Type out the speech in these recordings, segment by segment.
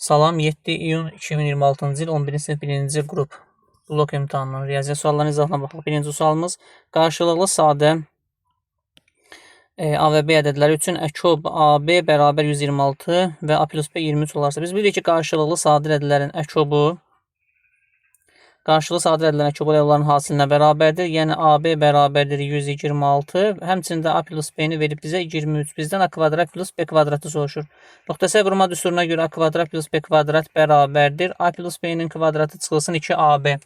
Salam, 7 iyun 2026-cı il 11-ci sinif 1-ci qrup blok imtahanının riyaziyyat suallarına izahına baxaq. Birinci sualımız qarşılıqlı sadə A və B ədədləri üçün əkob AB bərabər 126 və A plus B 23 olarsa, biz bilirik ki, qarşılıqlı sadə ədədlərin əkobu onların hasilinə bərabərdir. Yəni AB bərabərdir 126. Həmçində A plus B-ni verib bizə 23. Bizdən A kvadrat plus B kvadratı soruşur. Nöqtəsəv vurma düsturuna görə A kvadrat plus B kvadrat bərabərdir. A plus B-nin kvadratı çıxılsın 2AB.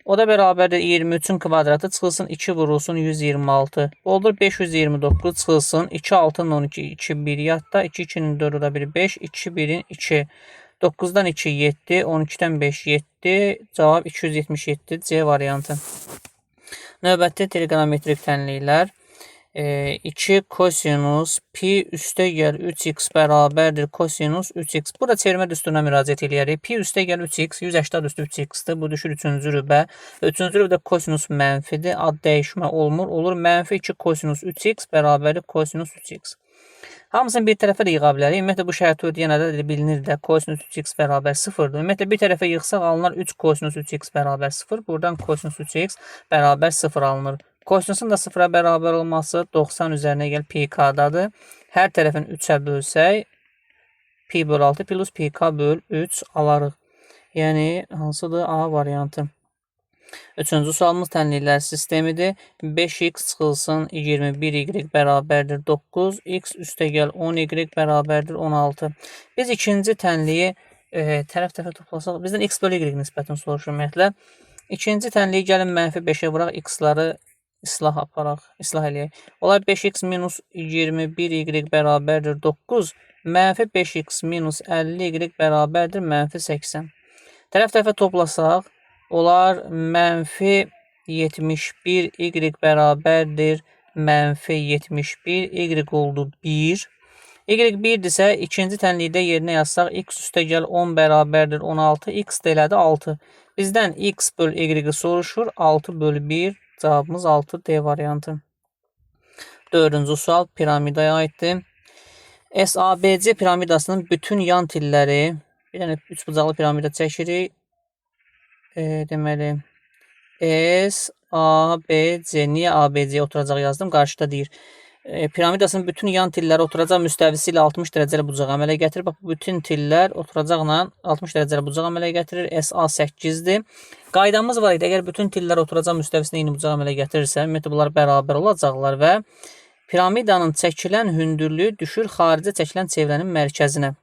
O da bərabərdir 23-ün kvadratı çıxılsın 2 vurulsun 126. Olur 529 çıxılsın 2 6-nın 12 2 1 yadda 2 2-nin 4 da 1 5 2 1-in 2 9-dan 2 7 12-dən 5 7 cavab 277 C variantı. Növbəti trigonometrik tənliklər 2 kosinus pi üstəgəl 3x bərabərdir kosinus 3x. Burada çevirmə düsturuna müraciət edirik. Pi üstəgəl 3x 180 üstü 3x-dir. Bu düşür 3-cü rübə. 3-cü rübədə kosinus mənfidir. Ad dəyişmə olmur. Olur mənfi 2 kosinus 3x bərabərdir kosinus 3x. Hamısını bir tərəfə də yığa bilərik. Ümumiyyətlə bu şərti ödəyən ədəd bilinir də kosinus 3x bərabər 0-dır. Ümumiyyətlə bir tərəfə yığsaq alınar 3 kosinus 3x bərabər 0. Buradan kosinus 3x bərabər 0 alınır. Kosinusun da 0-a bərabər olması 90 üzərinə gəl pi k-dadır. Hər tərəfin 3-ə bölsək pi böl 6 plus pi k böl 3 alarıq. Yəni hansıdır? A variantı. Üçüncü sualımız tənliklər sistemidir. 5x çıxılsın 21y bərabərdir 9. X üstəgəl 10y bərabərdir 16. Biz ikinci tənliyi tərəf-tərəfə toplasaq, bizdən x bölü y nisbətini soruşur ümumiyyətlə. İkinci tənliyi gəlin mənfi 5-ə vuraq, x-ları islah eləyək. Olar 5x minus 21y bərabərdir 9. Mənfi 5x minus 50y bərabərdir mənfi 80. Tərəf-tərəfə toplasaq, olar mənfi 71y bərabərdir mənfi 71. Y oldu 1. Y 1-dirsə, ikinci tənlikdə yerinə yazsaq, x üstəgəl 10 bərabərdir 16. X də elədi 6. Bizdən x böl y soruşur. 6 bölü 1. Cavabımız 6 D variantı. Dördüncü sual piramidaya aiddir. SABC piramidasının bütün yan tilləri, bir dənə 3 bucaqlı piramida çəkirik. Deməli, SABC, niyə ABC oturacaq yazdım? Qarşıda deyir. Piramidasının bütün yan tilləri oturacaq müstəvisi ilə 60 dərəcəli bucağı əmələ gətirir. Bax, bütün tillər oturacaqla 60 dərəcəli bucağı əmələ gətirir. SA 8-dir. Qaydamız var idi. Əgər bütün tillər oturacaq müstəvisinə eyni bucağı əmələ gətirirsə, ümumiyyətlə bunlar bərabər olacaqlar və piramidanın çəkilən hündürlüyü düşür xaricə çəkilən çevrənin mərkəzinə.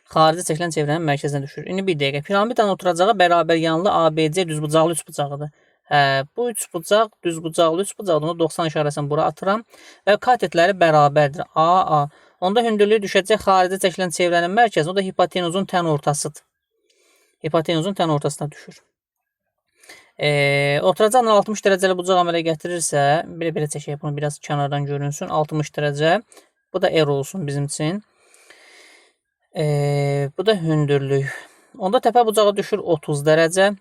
Düşür. İndi bir dəqiqə. Piramidanın oturacağı bərabər yanlı ABC düzbucaqlı üçbucağıdır. Bu üçbucaq düzbucaqlı üçbucaqdır. Onu 90 işarəsini bura atıram və katetləri bərabərdir. AA. Onda hündürlüyü düşəcək xaricə çəkilən çevrənin mərkəzinə. O da hipotenuzun tən ortasıdır. Hipotenuzun tən ortasına düşür. Oturacaqla 60 dərəcəli bucaq əmələ gətirirsə, belə çəkək bunu biraz kənardan görünsün. 60 dərəcə. Bu da R olsun bizim üçün. Bu da hündürlük. Onda təpə bucağı düşür 30 dərəcə.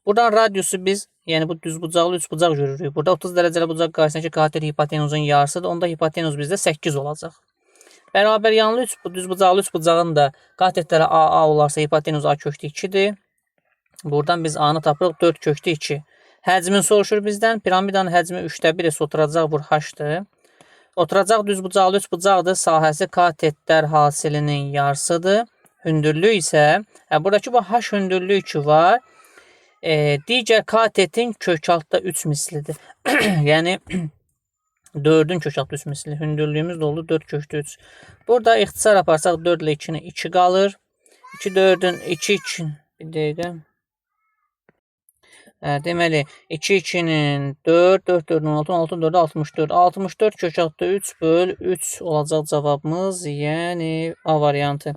Buradan radiusu biz, yəni bu düzbucaqlı üçbucaq görürük. Burada 30 dərəcəli bucaq qarşısındakı katet hipotenuzun yarısıdır. Onda hipotenuz bizdə 8 olacaq. Bərabər yanlı düzbucaqlı üçbucağın da katetləri AA olarsa hipotenuz A kökdə 2-dir. Buradan biz A-nı tapırıq 4 kökdə 2. Həcmin soruşur bizdən. Piramidanın həcmi 3də 1 oturacaq vur H-dır. Oturacaq düzbucaqlı üçbucaqdır. Sahəsi katetlər hasilinin yarısıdır. Hündürlük isə, buradakı bu H hündürlüyü ki var, digər katetin kök altda 3 mislidir. Yəni 4-ün kök altda 3 misli. Hündürlüyümüz də oldu 4 kökdə 3. Burada ixtisar aparsaq 4 ilə 2-ni 2 qalır. 2 4-ün 2 2. Bir dəqiqə. Deməli 2 2-nin 4 4 4-ün 16 16 4 64. 64 kök altda 3 böl 3 olacaq cavabımız. Yəni A variantı.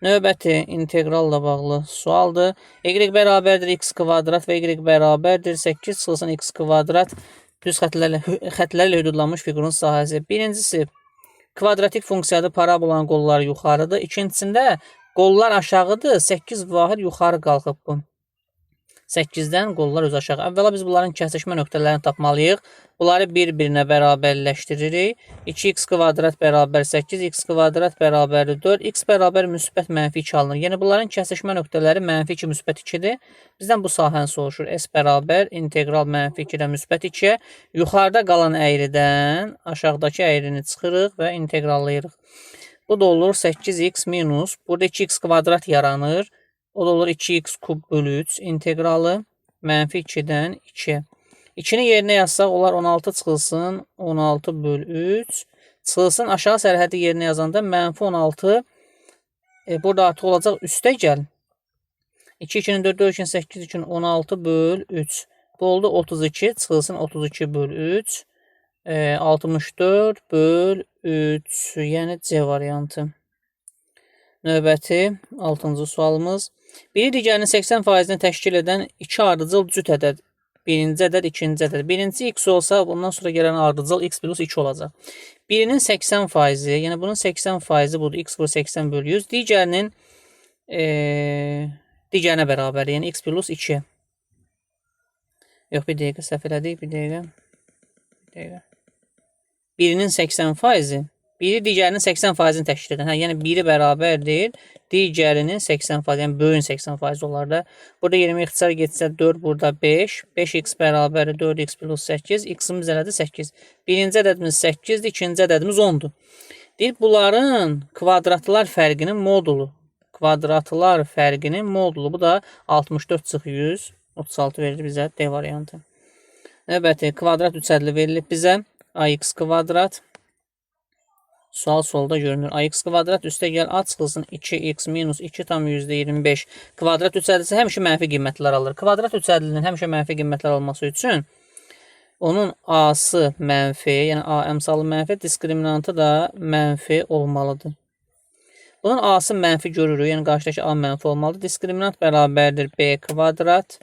Növbəti integralla bağlı sualdır. Y bərabərdir x kvadrat və y bərabərdir 8 çıxılsın x kvadrat. Düz xətlərlə hüdudlanmış fiqurun sahəsi. Birincisi kvadratik funksiyadır. Parabolanın qolları yuxarıdır. İkincisində qollar aşağıdır. 8 vahid yuxarı qalxıb bu. 8-dən qollar öz aşağı. Əvvəla biz bunların kəsişmə nöqtələrini tapmalıyıq. Bunları bir-birinə bərabərləşdiririk. 2x kvadrat bərabər 8, x kvadrat bərabər 4, x bərabər müsbət mənfi 2 alınır. Yəni bunların kəsişmə nöqtələri mənfi 2, müsbət 2-dir. Bizdən bu sahəni soruşur. S bərabər integral mənfi 2-dən müsbət 2-yə. Yuxarıda qalan əyridən aşağıdakı əyrini çıxırıq və integrallayırıq. Bu da olur 8x minus, burada 2x kvadrat yaranır. O da olur 2x kub bölü 3 integralı mənfi 2-dən 2. 2-ni yerinə yazsaq, onlar 16 çıxılsın, 16 bölü 3 çıxılsın. Aşağı sərhədi yerinə yazanda mənfi 16 burada artıq olacaq üstə gəl. 2, 2-nin 4, 4, 2-nin 8 üçün 16 bölü 3. Bu oldu 32, çıxılsın 32 bölü 3. 64 bölü 3, yəni C variantı. Növbəti 6-cı sualımız. Biri digərinin 80%-ni təşkil edən 2 ardıcıl cüt ədəd. Birinci ədəd, ikinci ədəd. Birinci x olsa, bundan sonra gələn ardıcıl x plus 2 olacaq. Birinin 80%, yəni bunun 80%-i budur. X vur 80 bölü 100. Digərinin digərinə bərabər, yəni x plus 2. Yox, bir dəqiqə səhv elədik, bir dəqiqə. Birinin 80%, biri digərinin 80%-ni təşkil edən. Yəni biri bərabərdir, digərinin 80%, yəni böyün 80% olar da. Burada 20 ixtisar getsə 4, burada 5. 5x bərabər 4x plus 8. X-imiz elədir 8. Birinci ədədimiz 8-dir, ikinci ədədimiz 10-dur. Deyir, bunların kvadratlar fərqinin modulu. Kvadratlar fərqinin modulu. Bu da 64 çıx 100. 36 verilir bizə D variantı. Növbəti kvadrat üçədli verilib bizə. Ax kvadrat. Sual solda görünür. Ax kvadrat üstə gəl a çıxılsın 2x minus 2 tam %25. Kvadrat üçədlisi həmişə mənfi qiymətlər alır. Kvadrat üçədlinin həmişə mənfi qiymətlər alması üçün onun a-sı mənfi, yəni a əmsalı mənfi, diskriminantı da mənfi olmalıdır. Bunun a-sı mənfi görürük, yəni qarşıdakı a mənfi olmalıdır. Diskriminant bərabərdir b kvadrat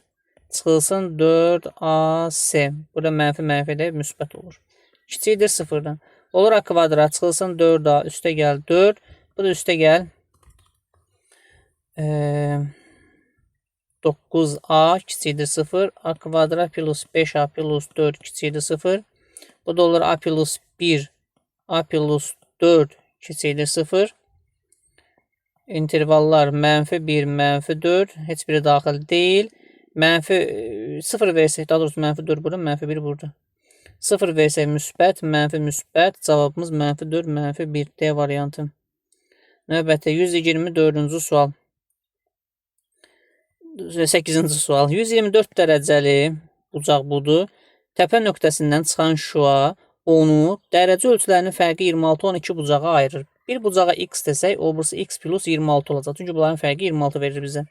çıxılsın 4ac. Burada mənfi də müsbət olur. Kiçikdir 0-dan. Olur a kvadrat çıxılsın 4a üstə gəl 4. Bu da üstə gəl 9a kiçikdir 0. A kvadrat plus 5a plus 4 kiçikdir 0. Bu da olur a plus 1 a plus 4 kiçikdir 0. İntervallar mənfi 1 mənfi 4 heç biri daxil deyil. Mənfi 0 versək, daha doğrusu mənfi 4 burada, mənfi 1 burada. 0 versək müsbət, mənfi müsbət, cavabımız mənfi 4, mənfi 1 D variantı. Növbəti 124-cü sual. 8-ci sual. 124 dərəcəli bucaq budur. Təpə nöqtəsindən çıxan şua onu dərəcə ölçülərinin fərqi 26-12 bucağa ayırır. Bir bucağa x desək, o burası x plus 26 olacaq. Çünki bunların fərqi 26 verir bizə.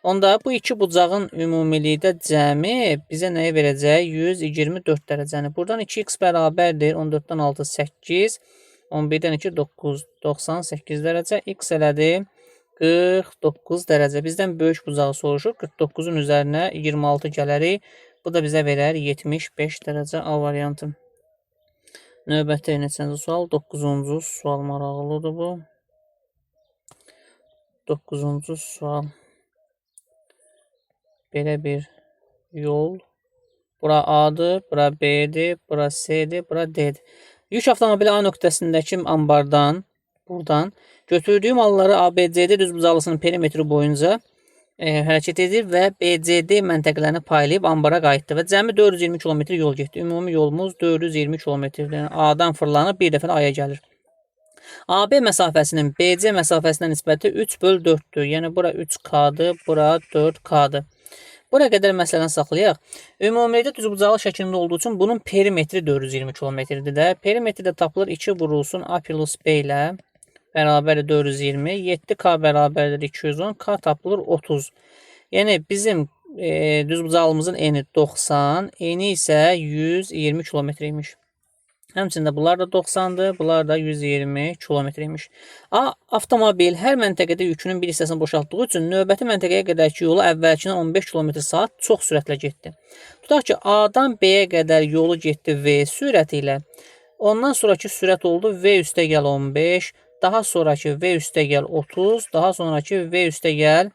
Onda bu iki bucağın ümumilikdə cəmi bizə nəyə verəcək? 124 dərəcəni. Buradan 2x bərabərdir. 14-dən 6, 8. 11-dən 2, 9. 98 dərəcə. X elədi 49 dərəcə. Bizdən böyük bucağı soruşur. 49-un üzərinə 26 gələrik. Bu da bizə verər 75 dərəcə A variantı. Növbəti neçənci sual? 9-cu sual maraqlıdır bu. 9-cu sual. Belə bir yol. Bura A'dır, bura B'dir, bura C'dir, bura D'dir. Yük avtomobili A nöqtəsindəki ambardan, buradan götürdüyü malları ABCD düzbucaqlısının perimetri boyunca hərəkət edir və BCD məntəqələrini paylayıb ambara qayıtdı və cəmi 420 km yol getdi. Ümumi yolumuz 420 km-dir. Yəni A'dan fırlanıb bir dəfə A'ya gəlir. AB məsafəsinin BC məsafəsinə nisbəti 3/4-dür. Yəni bura 3K-dır, bura 4K-dır. Buraya qədər məsələni saxlayaq. Ümumilikdə düzbucaqlı şəklində olduğu üçün bunun perimetri 420 km-dir də. Perimetri də tapılır 2 vurulsun A plus B ilə bərabər 420. 7K bərabərdir 210. K tapılır 30. Yəni bizim düzbucaqlımızın eni 90, eni isə 120 km imiş. Həmçində bunlar da 90-dır, bunlar da 120 km-ymiş. A. Avtomobil hər məntəqədə yükünün bir hissəsini boşaltdığı üçün növbəti məntəqəyə qədərki yolu əvvəlkindən 15 km/saat çox sürətlə getdi. Tutaq ki, A-dan B-yə qədər yolu getdi V sürəti ilə. Ondan sonraki sürət oldu V üstə gəl 15, daha sonraki V üstə gəl 30, daha sonraki V üstə gəl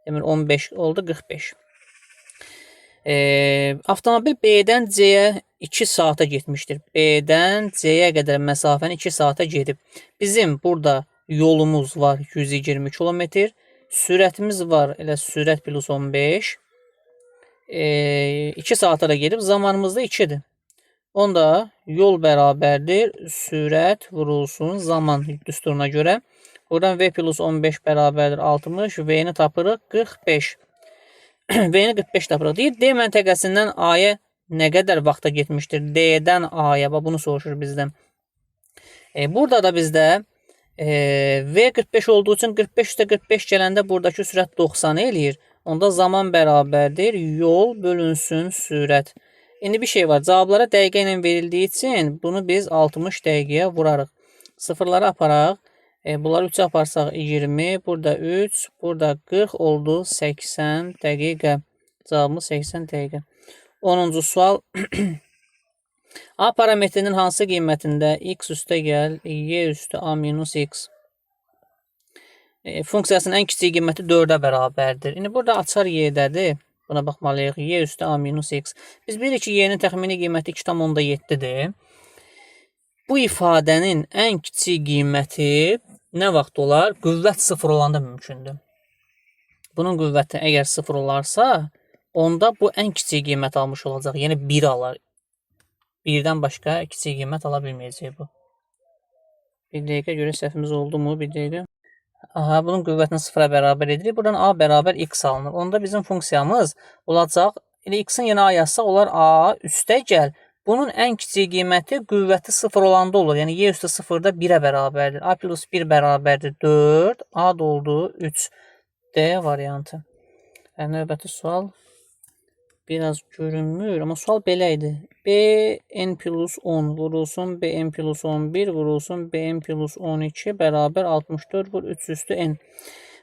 15 oldu 45. Avtomobil B-dən C-yə 2 saata getmişdir. B-dən C-yə qədər məsafəni 2 saata gedib. Bizim burada yolumuz var 120 kilometr. Sürətimiz var, elə sürət plus 15. 2 saata da gedib. Zamanımız da 2-dir. Onda yol bərabərdir. Sürət vurulsun zaman düsturuna görə. Buradan V plus 15 bərabərdir 60. V-ni tapırıq 45. V-ni 45 tapırıq. Deyir, D məntəqəsindən A-ya nə qədər vaxta getmişdir? D-dən A-ya. Bunu soruşur bizdən. Burada da bizdə V 45 olduğu üçün 45 üstə 45 gələndə buradakı sürət 90 eləyir. Onda zaman bərabərdir. Yol bölünsün sürət. İndi bir şey var. Cavablara dəqiqə ilə verildiyi üçün bunu biz 60 dəqiqəyə vurarıq. Sıfırları aparaq. Bunları 3'e aparsaq 20. Burada 3. Burada 40 oldu. 80 dəqiqə. Cavabımız 80 dəqiqə. 10-cu sual. A parametrinin hansı qiymətində x üstə gəl, y üstə a minus x funksiyasının ən kiçik qiyməti 4-ə bərabərdir. İndi burada açar y-dədir. Buna baxmalıyıq. Y üstə a minus x. Biz bilirik ki, y-nin təxmini qiyməti 2,7-dir. Bu ifadənin ən kiçik qiyməti nə vaxt olar? Qüvvət 0 olanda mümkündür. Bunun qüvvəti əgər 0 olarsa, onda bu ən kiçik qiymət almış olacaq. Yəni 1 alar. 1-dən başqa kiçik qiymət ala bilməyəcək bu. Bir dəqiqə görə səhvimiz oldu mu? Bir dəqiqə. Aha, bunun qüvvətini 0-a bərabər edirik. Buradan a bərabər x alınır. Onda bizim funksiyamız olacaq. Elə x-in yenə a yazsaq, olar a üstə gəl. Bunun ən kiçik qiyməti qüvvəti 0 olanda olur. Yəni y üstə 0-da 1-ə bərabərdir. A plus 1 bərabərdir 4. A da oldu 3. D variantı. Növbəti sual biraz görünmür. Amma sual belə idi. Bn plus 10 vurulsun Bn plus 11 vurulsun Bn plus 12 bərabər 64 vur 3 üstü n.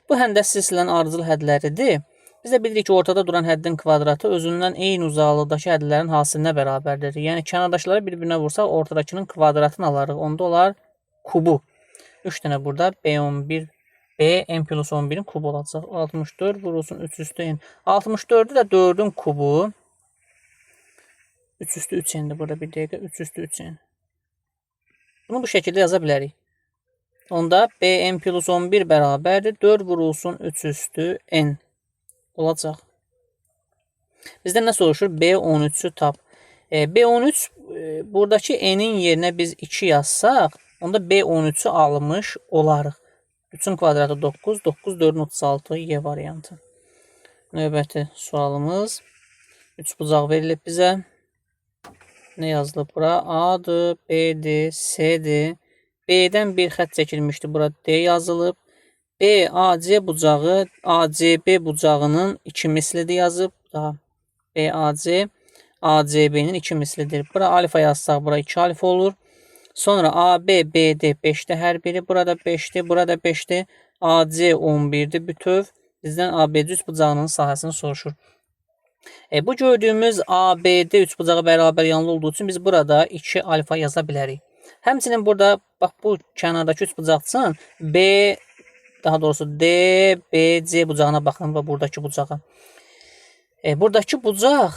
Bu həndəs silsilənin ardıcıl hədləridir. Biz də bilirik ki, ortada duran həddin kvadratı özündən eyni uzaqlıqdakı hədlərin hasilinə bərabərdir. Yəni kənardakıları bir-birinə vursaq ortadakının kvadratını alarıq. Onda olar kubu. 3 dənə burada B11 Bn plus 11'in kubu olacaq. 64 vurulsun 3 üstü n. 64'ü də 4'ün kubu. 3 üstü 3 n'dir burada bir dəqiqə. 3 üstü 3 n. Bunu bu şəkildə yaza bilərik. Onda Bn plus 11 bərabərdir. 4 vurulsun 3 üstü n olacaq. Bizdən nə soruşur? B13'ü tap. B13 buradakı n'in yerinə biz 2 yazsaq, onda B13'ü almış olarıq. 3'ün kvadratı 9, 9, 4'ün 36, Y variantı. Növbəti sualımız. 3 bucaq verilib bizə. Nə yazılıb bura? A'dır, B'dir, C'dir. B'dən bir xət çəkilmişdi. Burada D yazılıb. BAC bucağı ACB bucağının 2 mislidir yazıb. Daha BAC ACB'nin 2 mislidir. Bura alfa yazsaq bura 2 alfa olur. Sonra AB BD 5'te hər biri. Burada 5'ti, burada 5'ti. AC 11'dir bütöv. Bizdən ABD 3 bucağının sahəsini soruşur. Bu gördüyümüz ABD 3 bucağı bərabər yanlı olduğu üçün biz burada 2 alfa yaza bilərik. Həmçinin burada bax bu kənardakı 3 bucaqçın daha doğrusu D, B, C bucağına baxın və buradakı bucağa. Buradakı bucaq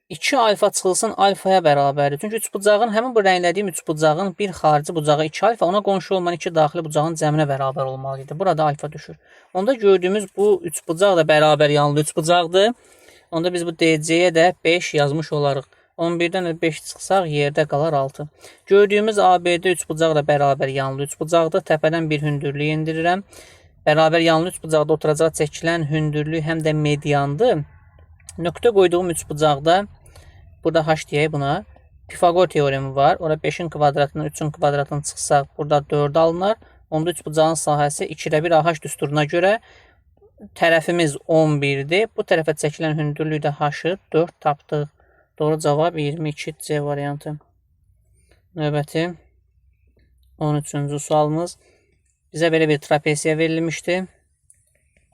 2 alfa çıxılsın alfaya bərabərdir. Çünki 3 bucağın, həmin bu rənglədiyim 3 bucağın bir xarici bucağı 2 alfa, ona qonşu olmayan 2 daxili bucağın cəminə bərabər olmalıydı. Burada alfa düşür. Onda gördüyümüz bu 3 bucaq da bərabər yanlı 3 bucaqdır. Onda biz bu DC-yə də 5 yazmış olarıq. 11'dən 5 çıxsaq yerdə qalar 6. Gördüyümüz ABD 3 bucaq da bərabər yanlı 3 bucaqdır. Təpədən bir hündürlük endirirəm. Bərabər yanlı 3 bucaqda oturacağa çəkilən hündürlük həm də mediandır. Nöqtə qoyduğum 3 bucaqda burada h deyək buna. Pifagor teoremi var. Ora 5'in kvadratını 3'ün kvadratını çıxsaq burada 4 alınır. Onda 3 bucağın sahəsi 2'də 1 AH düsturuna görə tərəfimiz 11'dir. Bu tərəfə çəkilən hündürlüyü də h-ı 4 tapdıq. Doğru cavab 22 C variantı. Növbəti 13-cü sualımız. Bizə belə bir trapesiya verilmişdi.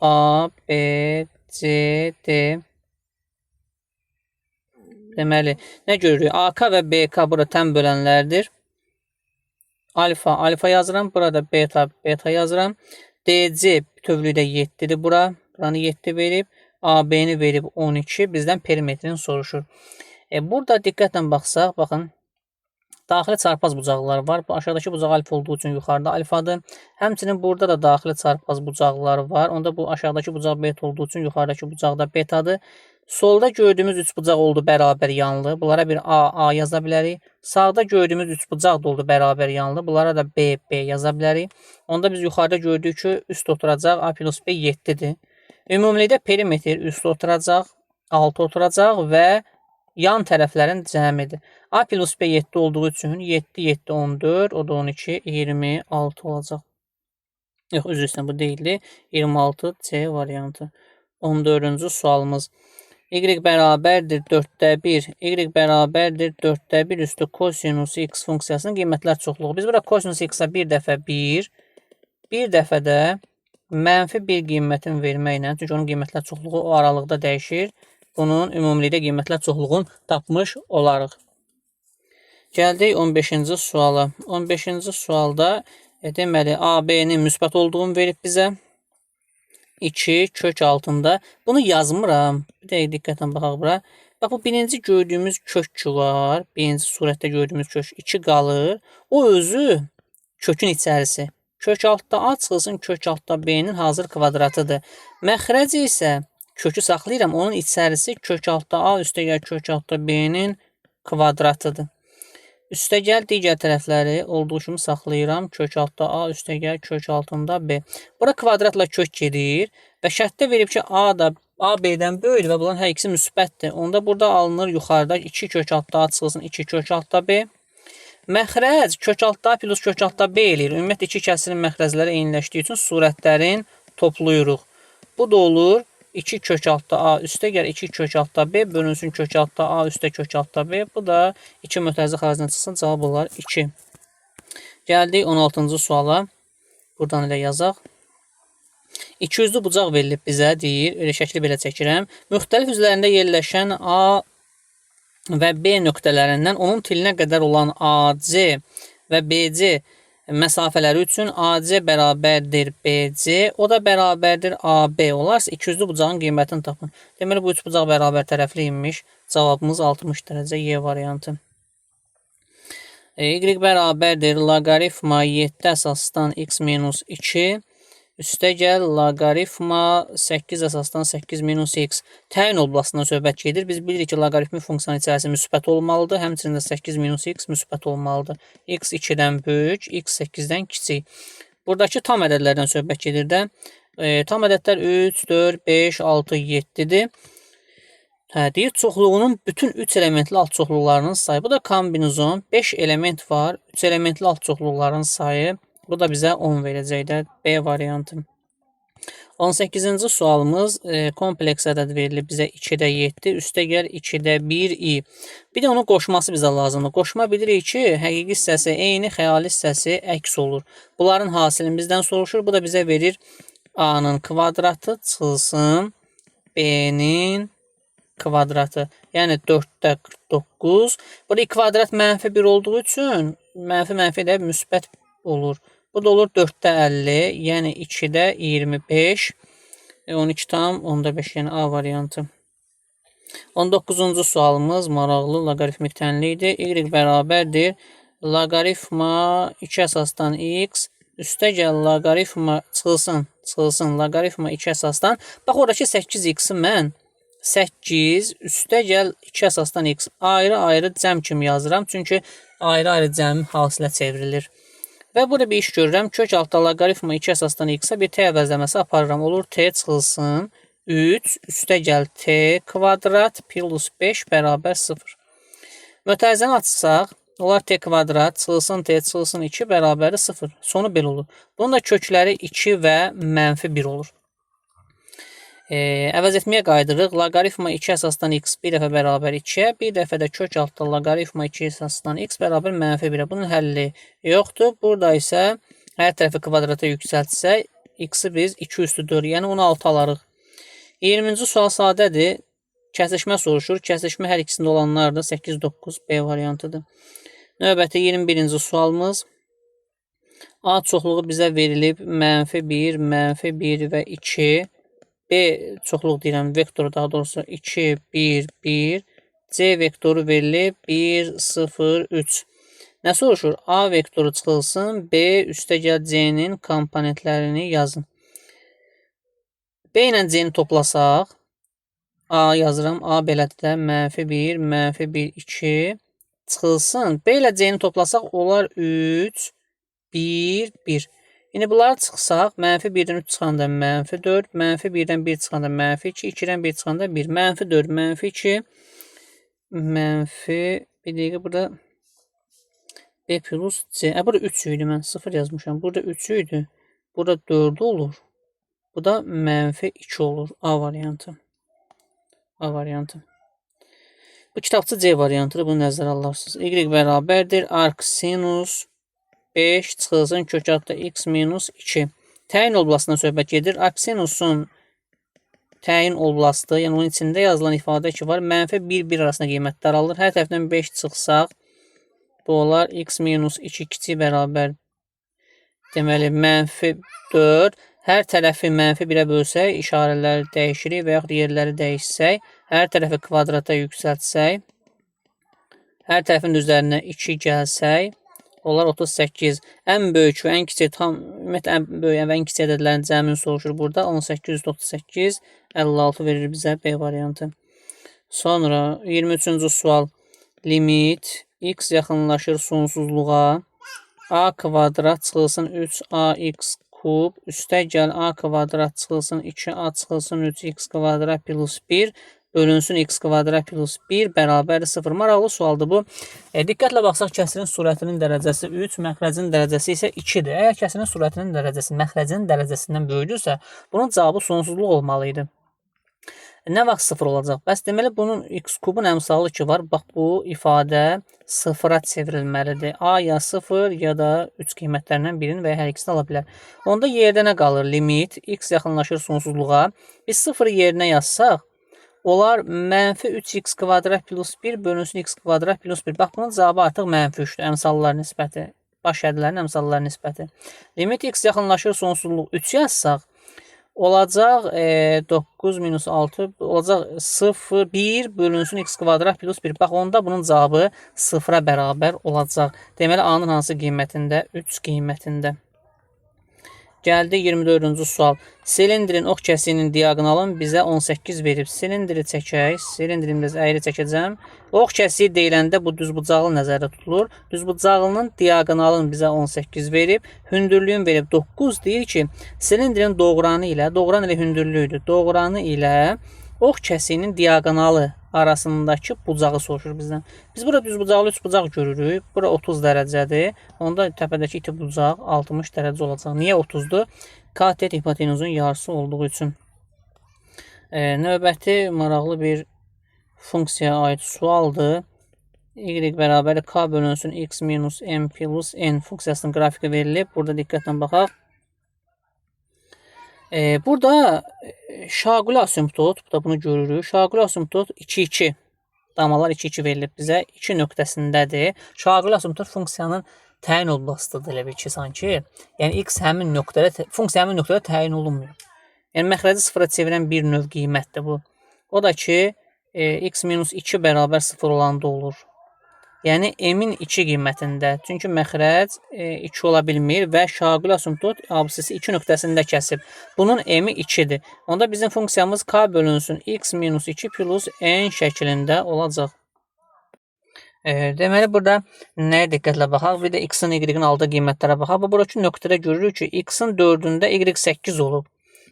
A, B, C, D. Deməli, nə görürük? AK və BK burada təm bölənlərdir. Alfa yazıram. Burada beta yazıram. DC bütövlükdə 7'dir bura. Buranı 7 verib. AB-ni verib 12, bizdən perimetrini soruşur. Burada diqqətlə baxsaq, baxın, daxili çarpaz bucaqlar var. Bu aşağıdakı bucaq alfa olduğu üçün yuxarıda alfadır. Həmçinin burada da daxili çarpaz bucaqlar var. Onda bu aşağıdakı bucaq beta olduğu üçün yuxarıdakı bucaq da betadır. Solda gördüyümüz 3 bucaq oldu bərabər yanlı. Bunlara bir A yaza bilərik. Sağda gördüyümüz 3 bucaq da oldu bərabər yanlı. Bunlara da B yaza bilərik. Onda biz yuxarıda gördük ki, üst oturacaq A plus B 7-dir. Ümumilikdə perimetr üst oturacaq, alt oturacaq və yan tərəflərin cəmidir. A plus B 7 olduğu üçün 7, 14, o da 12, 26 olacaq. Yox, üzr istəyirəm, bu deyildi. 26 C variantı. 14-cü sualımız. Y bərabərdir 4-də 1. Y bərabərdir 4-də 1 üstü kosinus x funksiyasının qiymətlər çoxluğu. Biz burada kosinus x-a bir dəfə 1, bir dəfə də mənfi 1 qiymətini verməklə, çünki onun qiymətlər çoxluğu o aralıqda dəyişir. Bunun ümumilikdə qiymətlər çoxluğunu tapmış olarıq. Gəldik 15-ci suala. 15-ci sualda deməli AB-nin müsbət olduğunu verib bizə. 2 kök altında. Bunu yazmıram. Bir dəqiq diqqətlə baxaq bura. Bax, bu birinci gördüyümüz kök 2 var. Birinci surətdə gördüyümüz kök 2 qalır. O özü kökün içərisi. Kök altda A çıxılsın kök altda B-nin hazır kvadratıdır. Məxrəci isə kökü saxlayıram. Onun içərisi kök altda A üstəgəl kök altda B-nin kvadratıdır. Üstəgəl digər tərəfləri olduğu kimi saxlayıram. Kök altda A üstəgəl kök altında B. Bura kvadratla kök gedir və şərtdə verib ki, A da A B-dən böyükdür və bunların hər ikisi müsbətdir. Onda burada alınır yuxarıda 2 kök altda A çıxılsın 2 kök altda B. Məxrəc kök altda A plus kök altda B eləyir. Ümumiyyətlə iki kəsirin məxrəcləri eyniləşdiyi üçün surətlərin toplayırıq. Bu da olur 2 kök altda A üstə gəl 2 kök altda B bölünsün kök altda A üstə kök altda B. Bu da 2 mötərizə xaricində çıxsın. Cavab olar 2. Gəldik 16-cı suala. Buradan elə yazaq. 200-lü bucaq verilib bizə deyir. Elə şəkli belə çəkirəm. Müxtəlif üzlərində yerləşən A və B nöqtələrindən onun tilinə qədər olan AC və BC məsafələri üçün AC bərabərdir BC, o da bərabərdir AB olarsa 200-lü bucağın qiymətini tapın. Deməli, bu üç bucaq bərabər tərəfli imiş. Cavabımız 60 dərəcə Y variantı. Y bərabərdir loqaritma 7 əsasdan x minus 2 üstə gəl loqaritma 8 əsasdan 8 minus x. Təyin oblasından söhbət gedir. Biz bilirik ki, loqaritmi funksiyanın içərisi müsbət olmalıdır. Həmçinin də 8 minus x müsbət olmalıdır. X 2-dən böyük, x 8-dən kiçik. Buradakı tam ədədlərdən söhbət gedir də. Tam ədədlər 3, 4, 5, 6, 7-dir. Deyir, çoxluğunun bütün 3 elementli alt çoxluqlarının sayı. Bu da kombinizon. 5 element var. 3 elementli alt çoxluqların sayı. Bu da bizə 10 verəcək də B variantı. 18-ci sualımız kompleks ədəd verilib bizə 2-də 7, üstə gəl 2-də 1i. Bir də onun qoşması bizə lazımdır. Qoşma bilirik ki, həqiqi hissəsi eyni, xəyali hissəsi əks olur. Bunların hasilini bizdən soruşur. Bu da bizə verir A-nın kvadratı çıxılsın B-nin kvadratı. Yəni 4-də 49. Burada kvadrat mənfi 1 olduğu üçün mənfi də müsbət olur. Bu da olur 4-də 50, yəni 2-də 25, 12 tam, 10-da 5, yəni A variantı. 19-cu sualımız maraqlı loqaritmik tənlikdir. Y bərabərdir loqaritma 2 əsasdan x üstə gəl loqaritma çıxılsın loqaritma 2 əsasdan. Bax, oradakı 8x-i mən 8 üstə gəl 2 əsasdan x ayrı-ayrı cəm kimi yazıram. Çünki ayrı-ayrı cəm hasilə çevrilir. Və burada bir iş görürəm. Kök altda loqaritma 2 əsasdan x-a bir t əvəzləməsi aparıram. Olur t çıxılsın 3 üstə gəl t kvadrat plus 5 bərabər 0. Mötərizəni açsaq, olar t kvadrat çıxılsın t çıxılsın 2 bərabəri 0. Sonu belə olur. Bunun da kökləri 2 və mənfi 1 olur. Əvəz etməyə qaydırıq. Loqaritma 2 əsasdan x bir dəfə bərabər 2-yə, bir dəfə də kök altda loqaritma 2 əsasdan x bərabər mənfi 1-ə. Bunun həlli yoxdur. Burada isə hər tərəfi kvadrata yüksəltsək, x-i biz 2 üstü 4, yəni 16 alarıq. 20-ci sual sadədir. Kəsişmə soruşur. Kəsişmə hər ikisində olanlardır. 8, 9, B variantıdır. Növbəti 21-ci sualımız. A çoxluğu bizə verilib mənfi 1, mənfi 1 və 2. B çoxluq deyirəm, vektoru daha doğrusu 2, 1, 1. C vektoru verilib 1, 0, 3. Nə soruşur? A vektoru çıxılsın, B üstəgəl C-nin komponentlərini yazın. B ilə C-ni toplasaq, A yazıram, A belədir də, -1, -1, 2 çıxılsın. B ilə C-ni toplasaq, onlar 3, 1, 1. İndi bunları çıxsaq, -1-dən 3 çıxanda -4, -1-dən 1 çıxanda -2, 2-dən 1 çıxanda 1, -4, -2, bir dəqiqə burada B plus C. Burada 3 idi, mən 0 yazmışam. Burada 3 idi, burada 4 olur. Bu da -2 olur. A variantı. A variantı. Bu kitabçı C variantıdır. Bunu nəzərə alarsınız. Y bərabərdir. Arc sinus 5 çıxılsın kök altı x minus 2. Təyin oblasından söhbət gedir. Arc sinusun təyin oblastı, yəni onun içində yazılan ifadə ki var. -1, 1 arasında qiymətlər alır. Hər tərəfdən 5 çıxsaq, bu olar x minus 2 kiçik bərabər. Deməli, -4. Hər tərəfi -1-ə bölsək, işarələri dəyişirik və yaxud yerləri dəyişsək, hər tərəfi kvadrata yüksəltsək, hər tərəfin üzərinə 2 gəlsək, onlar 38. Ən böyük və ən kiçik, ümumiyyətlə ən böyük və ən kiçik ədədlərin cəmini soruşur burada. 18, 38, 56 verir bizə B variantı. Sonra 23-cü sual. Limit x yaxınlaşır sonsuzluğa. A kvadrat çıxılsın 3ax kub, üstəgəl a kvadrat çıxılsın 2a çıxılsın 3x kvadrat plus 1 bölünsün x kvadrat plus 1 bərabər 0. Maraqlı sualdır bu. Diqqətlə baxsaq, kəsirin surətinin dərəcəsi 3, məxrəcin dərəcəsi isə 2-dir. Əgər kəsirin surətinin dərəcəsi məxrəcin dərəcəsindən böyüdürsə, bunun cavabı sonsuzluq olmalı idi. Nə vaxt 0 olacaq? Bəs deməli, bunun x kubun əmsalı ki var. Bax, bu ifadə 0-a çevrilməlidir. A ya 0 ya da 3 qiymətlərindən birini və ya hər ikisini ala bilər. Onda yerdə nə qalır? Limit x yaxınlaşır sonsuzluğa. Biz 0-ı yerinə yazsaq, olar -3x kvadrat plus 1 bölünsün x kvadrat plus 1. Bax, bunun cavabı artıq -3-dür. Əmsallar nisbəti. Baş ədədlərin əmsallar nisbəti. Limit x yaxınlaşır sonsuzluq 3 yazsaq, olacaq 9 minus 6 olacaq 0, 1 bölünsün x kvadrat plus 1. Bax, onda bunun cavabı 0-a bərabər olacaq. Deməli, A-nın hansı qiymətində? 3 qiymətində. Gəldi 24-cü sual. Silindrin ox kəsiyinin diaqonalın bizə 18 verib. Silindri çəkək. Silindrini biraz əyri çəkəcəm. Ox kəsiyi deyiləndə bu düzbucaqlı nəzərdə tutulur. Düzbucaqlının diaqonalın bizə 18 verib. Hündürlüyün verib 9 deyir ki, silindrin doğranı ilə hündürlüyüdür. Doğranı ilə ox kəsiyinin diaqonalı arasındakı bucağı soruşur bizdən. Biz burada düzbucaqlı 3 bucaq görürük. Bura 30 dərəcədir. Onda təpədəki iti bucaq 60 dərəcə olacaq. Niyə 30-dur? Katet hipotenuzun yarısı olduğu üçün. Növbəti maraqlı bir funksiyaya aid sualdır. Y bərabər k bölünsün x minus m plus n funksiyasının qrafiki verilib. Burada diqqətlə baxaq. Burada şaquli asymptot, bunu görürük. Şaquli asymptot 2-2. Damalar 2-2 verilib bizə. 2 nöqtəsindədir. Şaquli asymptot funksiyanın təyin oblastıdır, elə bil ki, sanki. Yəni, x funksiya həmin nöqtədə təyin olunmuyor. Yəni, məxrəci sıfıra çevirən bir növ qiymətdir bu. O da ki, x minus 2 bərabər 0 olanda olur. Yəni, m-in 2 qiymətində. Çünki məxrəc 2 ola bilmir və şaquli asymptot absisi 2 nöqtəsində kəsib. Bunun m-i 2-dir. Onda bizim funksiyamız k bölünsün x minus 2 plus n şəklində olacaq. Deməli, burada nəyə diqqətlə baxaq? Bir də x-in, y-in aldığı qiymətlərə baxaq. Bu, buradakı nöqtədə görürük ki, x-in 4-ündə y 8 olub.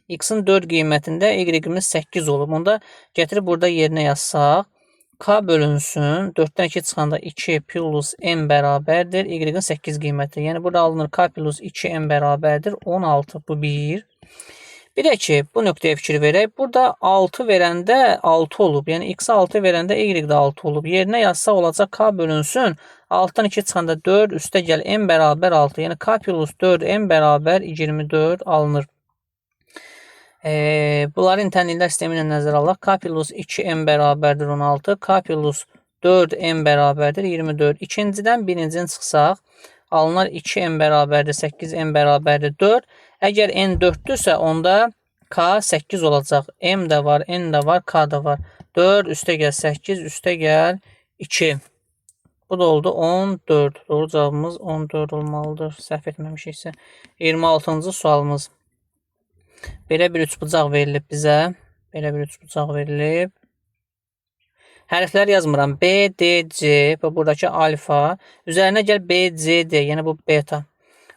X-in 4 qiymətində y-imiz 8 olub. Onda gətirib burada yerinə yazsaq, k bölünsün 4-dən 2 çıxanda 2 plus n bərabərdir. Y-in 8 qiyməti. Yəni, burada alınır k plus 2n bərabərdir. 16. Bu 1. Bir də ki, bu nöqtəyə fikir verək. Burada 6 verəndə 6 olub. Yəni, x-ə 6 verəndə y-də 6 olub. Yerinə yazsaq olacaq k bölünsün. 6-dan 2 çıxanda 4, üstə gəl n bərabər 6. Yəni, k plus 4 n bərabər 24 alınır. Bunları internetlər sistemi ilə nəzərə alaq. K plus 2n bərabərdir 16. K plus 4n bərabərdir 24. İkincidən birincini çıxsaq, alınar 2n bərabərdir 8, n bərabərdir 4. Əgər n 4-dürsə, onda K 8 olacaq. M də var, N də var, K da var. 4 üstə gəl 8, üstə gəl 2. Bu da oldu 14. Doğru cavabımız 14 olmalıdır. Səhv etməmişiksə. 26-cı sualımız. Belə bir üçbucaq verilib bizə. Belə bir üçbucaq verilib. Hərfləri yazmıram. B, D, C. Buradakı alfa. Üzərinə gəl B, C, D. Yəni bu beta.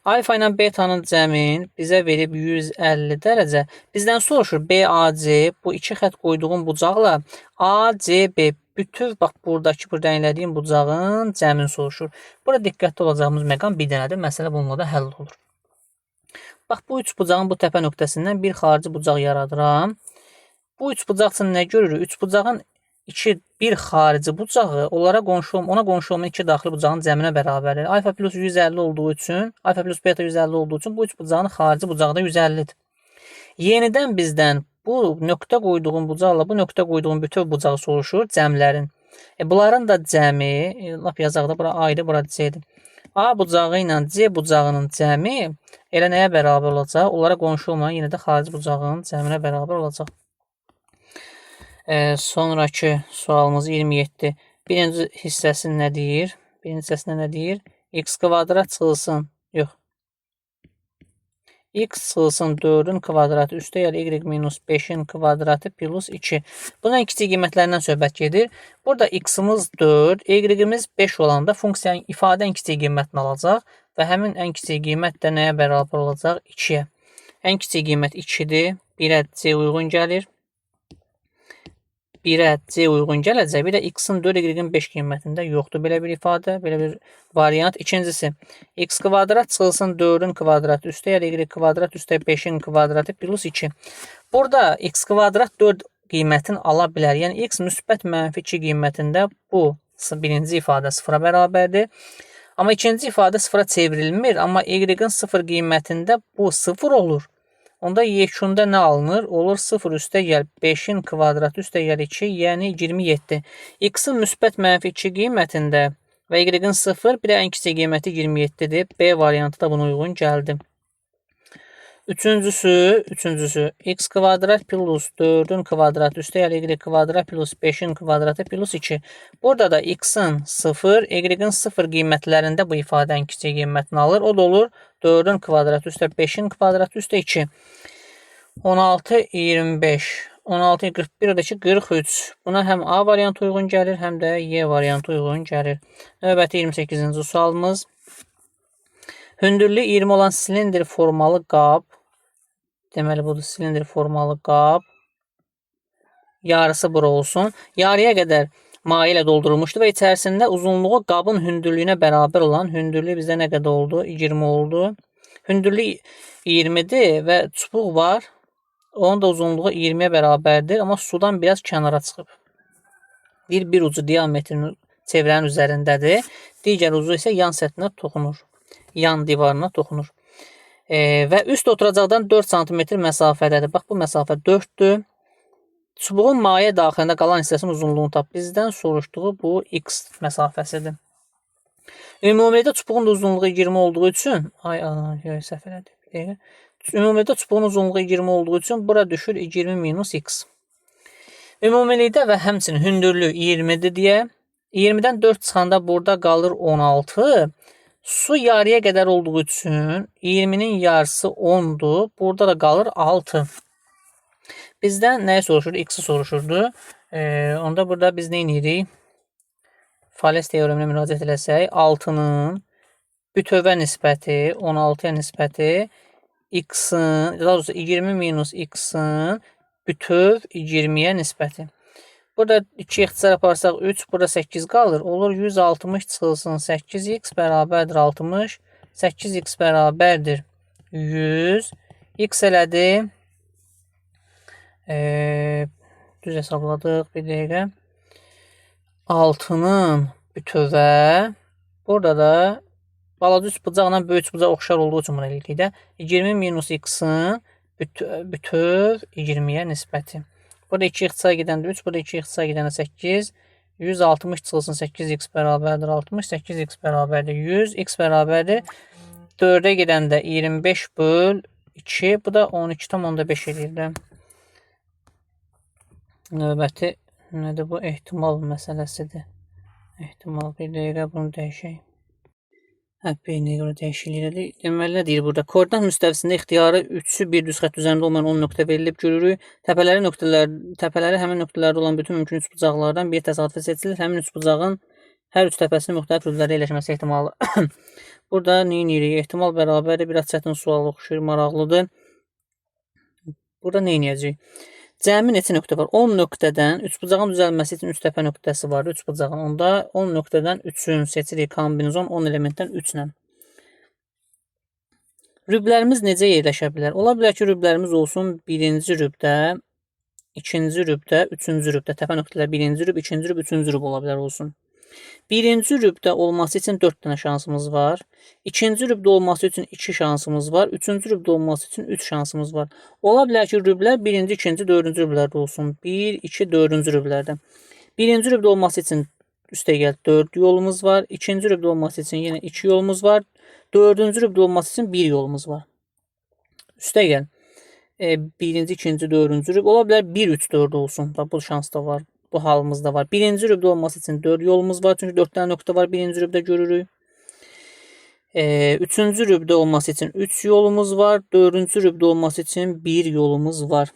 Alfa ilə betanın cəmin bizə verib 150 dərəcə. Bizdən soruşur BAC, bu iki xət qoyduğum bucaqla ACB bütöv, bax buradakı bu rənglədiyim bucağın cəmin soruşur. Burada diqqətli olacağımız məqam bir dənədir. Məsələ bununla da həll olur. Bax bu üç bucağın bu təpə nöqtəsindən bir xarici bucaq yaradıram. Bu üç bucaq üçün nə görürük? Üç bucağın bir xarici bucağı ona qonşu olmayan iki daxili bucağın cəminə bərabərdir. Alfa plus 150 olduğu üçün, alfa plus beta 150 olduğu üçün bu üç bucağın xarici bucağı da 150-dir. Yenidən bizdən bu nöqtə qoyduğum bucaqla bu nöqtə qoyduğum bütöv bucağı soruşur cəmlərin. Bunların da cəmi, lap yazaqda bura A idi, bura C-dir. A bucağı ilə C bucağının cəmi elə nəyə bərabər olacaq? Onlara qonşu olmayan yenə də xarici bucağın cəminə bərabər olacaq. Sonraki sualımız 27. Birinci hissəsi nə deyir? Birinci hissəsində nə deyir? X kvadrat çıxılsın. Yox. X çıxılsın 4-ün kvadratı üstə gəl y minus 5-in kvadratı plus 2. Bunun ən kiçik qiymətlərindən söhbət gedir. Burada x-imiz 4, y-imiz 5 olanda funksiyanın ifadə ən kiçik qiymətini alacaq və həmin ən kiçik qiymət də nəyə bərabər olacaq? 2-yə. Ən kiçik qiymət 2-dir. 1-ə C uyğun gəlir. 1-ə C uyğun gələcək. Bir də x-in 4, y-in 5 qiymətində yoxdur belə bir ifadə, belə bir variant. İkincisi, x kvadrat çıxılsın 4-ün kvadratı üstə gəl y kvadrat üstə 5-in kvadratı plus 2. Burada x kvadrat 4 qiymətini ala bilər. Yəni x müsbət mənfi 2 qiymətində bu birinci ifadə 0-a bərabərdir. Amma ikinci ifadə 0-a çevrilmir. Amma y-in 0 qiymətində bu 0 olur. Onda yekunda nə alınır? Olur 0 üstə gəl 5-in kvadratı üstə gəl 2, yəni 27. X-in müsbət mənfi 2 qiymətində və y-in 0, bir də ən kiçik qiyməti 27-dir. B variantı da buna uyğun gəldi. Üçüncüsü x kvadrat plus 4-ün kvadratı üstə gəl y kvadrat plus 5-in kvadratı plus 2. Burada da x-in 0, y-in 0 qiymətlərində bu ifadə ən kiçik qiymətini alır. O da olur 4-ün kvadratı üstə 5-in kvadratı üstə 2. 16, 25. 16, 41, oradakı 43. Buna həm A variantı uyğun gəlir, həm də Y variantı uyğun gəlir. Növbəti 28-ci sualımız. Hündürlüyü 20 olan silindr formalı qab. Deməli, budur silindr formalı qab. Yarısı bura olsun. Yarıya qədər maye ilə doldurulmuşdu və içərisində uzunluğu qabın hündürlüyünə bərabər olan hündürlüyü bizdə nə qədər oldu? 20 oldu. Hündürlük 20-dir və çubuq var. Onun da uzunluğu 20-yə bərabərdir, amma sudan biraz kənara çıxıb. Bir ucu diametrin çevrənin üzərindədir. Digər ucu isə yan səthinə toxunur. Yan divarına toxunur. Və üst oturacaqdan 4 cm məsafədədir. Bax, bu məsafə 4-dür. Çubuğun maye daxilində qalan hissəsinin uzunluğunu tap. Bizdən soruşduğu bu x məsafəsidir. Ümumilikdə çubuğun da uzunluğu 20 olduğu üçün, səhv elədim. Ümumilikdə çubuğun uzunluğu 20 olduğu üçün bura düşür 20 minus x. Ümumilikdə və həmçinin hündürlüyü 20-dir deyə. 20-dən 4 çıxanda burada qalır 16. Su yarıya qədər olduğu üçün 20-nin yarısı 10-dur. Burada da qalır 6. Bizdən nəyi soruşurdu? X-i soruşurdu. Onda burada biz nə edirik? Fales teoreminə müraciət eləsək, 6-nın bütövə nisbəti, 16-ya nisbəti, x-in, daha doğrusu 20 minus x-in bütöv 20-yə nisbəti. Burada 2 ixtisar aparsaq 3, burada 8 qalır. Olur 160 çıxılsın 8x bərabərdir 60. 8x bərabərdir 100. X elədi. Düz hesabladıq bir dəqiqə. 6-nın bütövə. Burada da balaca üst bucaqla böyük bucaq oxşar olduğu üçün buna eləyikdə 20 minus x-in bütöv 20-yə nisbəti. Burada 2 ixtisar gedəndə 3, burada 2 ixtisar gedəndə 8. 160 çıxılsın 8x bərabərdir 60. 8x bərabərdir 100. X bərabərdir 4-ə gedəndə 25 böl 2. Bu da 12,5 edir də. Növbəti nədir bu? Ehtimal məsələsidir. Ehtimal. Bir dəqiqə bunu dəyişək. Beyinə görə dəyişiklik edir. Deməli, nə deyir burada? Koordinat müstəvisində ixtiyarı 3'ü bir düz xətt üzərində olmayan 10 nöqtə verilib görürük. Təpələri həmin nöqtələrdə olan bütün mümkün üçbucaqlardan bir təsadüfi seçilir. Həmin üçbucağın hər üç təpəsinin müxtəlif rüblərdə yerləşməsi ehtimalı. Burada nə edirik? Ehtimal bərabərdir. Biraz çətin sual oxşuyur, maraqlıdır. Burada nə edəcəyik? Cəmi neçə nöqtə var? 10 nöqtədən üçbucağın düzəlməsi üçün 3 təpə nöqtəsi var. Üçbucağın onda 10 nöqtədən 3'ün seçirik kombinizon 10 elementdən 3 ilə. Rüblərimiz necə yerləşə bilər? Ola bilər ki, rüblərimiz olsun 1-ci rübdə, 2-ci rübdə, 3-cü rübdə. Təpə nöqtələr 1-ci rüb, 2-ci rüb, 3-cü rüb ola bilər olsun. 1-ci rübdə olması üçün 4 dənə şansımız var. 2-ci rübdə olması üçün 2 şansımız var. 3-cü rübdə olması üçün 3 şansımız var. Ola bilər ki, rüblər 1-ci, 2-ci, 4-cü rüblərdə olsun. 1, 2, 4-cü rüblərdə. 1-ci rübdə olması üçün üstəgəl 4 yolumuz var. 2-ci rübdə olması üçün yenə 2 yolumuz var. 4-cü rübdə olması üçün 1 yolumuz var. Üstəgəl 1-ci, 2-ci, 4-cü rüb. Ola bilər 1, 3, 4 olsun. Bu şans da var. Bu halımızda var. 1-ci rübdə olması üçün 4 yolumuz var. Çünki 4 dənə nöqtə var 1-ci rübdə görürük. 3-cü rübdə olması üçün 3 yolumuz var. 4-cü rübdə olması üçün 1 yolumuz var.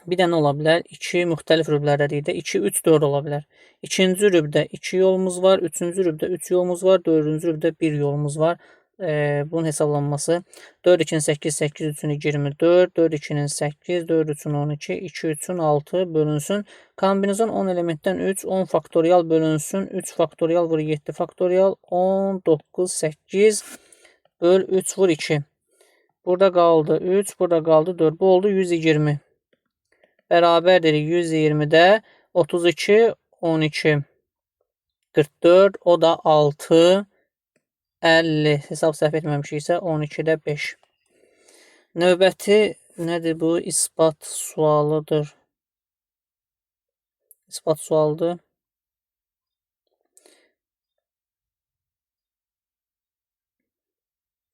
Bir dənə ola bilər. 2 müxtəlif rüblərdə 2, 3, 4 ola bilər. 2-ci rübdə 2 yolumuz var. 3-cü rübdə 3 yolumuz var. 4-cü rübdə 1 yolumuz var. Bunun hesablanması 4 2'nin 8, 8 3'ün 24, 4 2'nin 8, 4 3'ün 12, 2 3'ün 6 bölünsün. Kombinizon 10 elementdən 3, 10 faktorial bölünsün. 3 faktorial vur 7 faktorial, 10, 9, 8 böl 3 vur 2. Burada qaldı 3, burada qaldı 4. Bu oldu 120. Bərabərdir 120'də 32, 12, 44, o da 6, 50. Hesab səhv etməmişiksə 12'də 5. Növbəti nədir bu? İspat sualıdır. İspat sualıdır.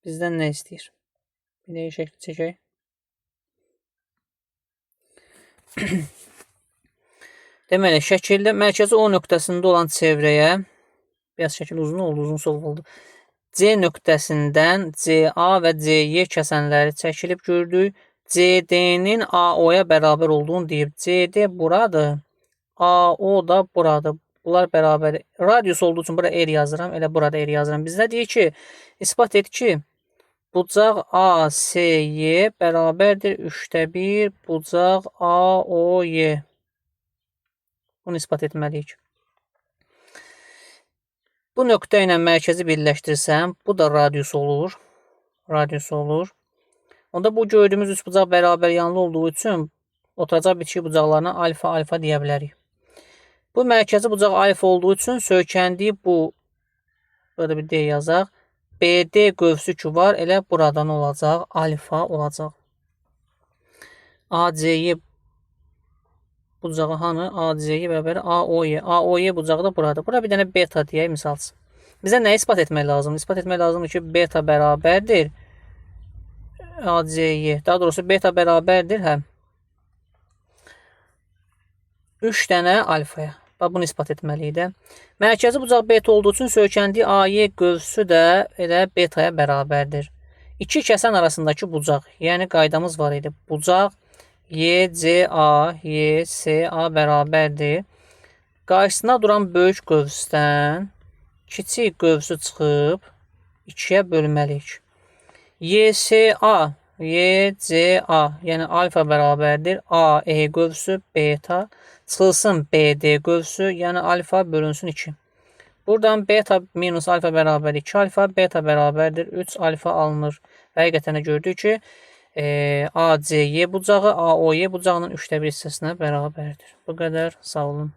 Bizdən nə istəyir? Bir də şəkli çəkək. Deməli, şəkildə mərkəzi O nöqtəsində olan çevrəyə, biraz şəkil uzun oldu, uzun sol oldu. C nöqtəsindən CA və CY kəsənləri çəkilib gördük. CD-nin AO-ya bərabər olduğunu deyib. CD buradır. AO da buradır. Bunlar bərabər. Radius olduğu üçün burada R yazıram. Elə burada R yazıram. Bizdə deyir ki, ispat et ki, bucaq ASY bərabərdir 3'də 1 bucaq AOY. Bunu ispat etməliyik. Bu nöqtə ilə mərkəzi birləşdirsəm, bu da radius olur. Radius olur. Onda bu gördüyümüz üç bucaq bərabər yanlı olduğu üçün oturacaq bitki bucaqlarına alfa alfa deyə bilərik. Bu mərkəzi bucaq alfa olduğu üçün söykəndiyi bu, burada bir D yazaq. BD qövsü ki var, elə buradan olacaq, alfa olacaq. ACY bucağı hanı? ACY bərabər AOY. AOY bucağı da burada. Bura bir dənə beta deyək misal üçün. Bizə nə ispat etmək lazımdır? İspat etmək lazımdır ki, beta bərabərdir ACY. Daha doğrusu beta bərabərdir, 3 dənə alfaya. Bunu ispat etməliyik də. Mərkəzi bucaq beta olduğu üçün söykəndiyi AY qövsü də elə betaya bərabərdir. İki kəsən arasındakı bucaq. Yəni qaydamız var idi. Bucaq YCA, YSA bərabərdir. Qarşısına duran böyük qövsdən kiçik qövsü çıxıb 2'yə bölməliyik. YSA, YCA, yəni alfa bərabərdir. AE qövsü, beta çıxılsın BD qövsü, yəni alfa bölünsün 2. Buradan beta minus alfa bərabər 2 alfa, beta bərabərdir 3 alfa alınır. Və həqiqətən gördük ki, ACY bucağı AOY bucağının 3'də 1 hissəsinə bərabərdir. Bu qədər, sağ olun.